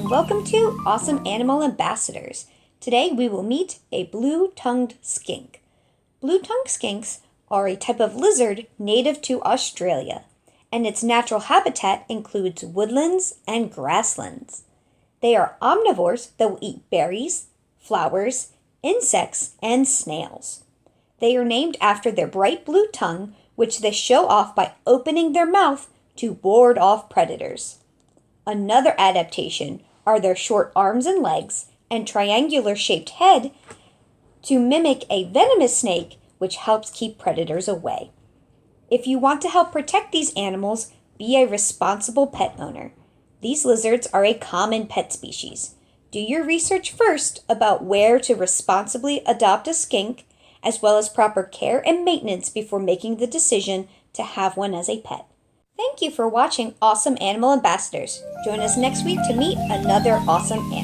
and welcome to Awesome Animal Ambassadors. Today we will meet a blue-tongued skink. Blue-tongued skinks are a type of lizard native to Australia, and its natural habitat includes woodlands and grasslands. They are omnivores that will eat berries, flowers, insects, and snails. They are named after their bright blue tongue, which they show off by opening their mouth to ward off predators. Another adaptation are their short arms and legs and triangular-shaped head to mimic a venomous snake, which helps keep predators away. If you want to help protect these animals, be a responsible pet owner. These lizards are a common pet species. Do your research first about where to responsibly adopt a skink, as well as proper care and maintenance before making the decision to have one as a pet. Thank you for watching Awesome Animal Ambassadors. Join us next week to meet another awesome animal.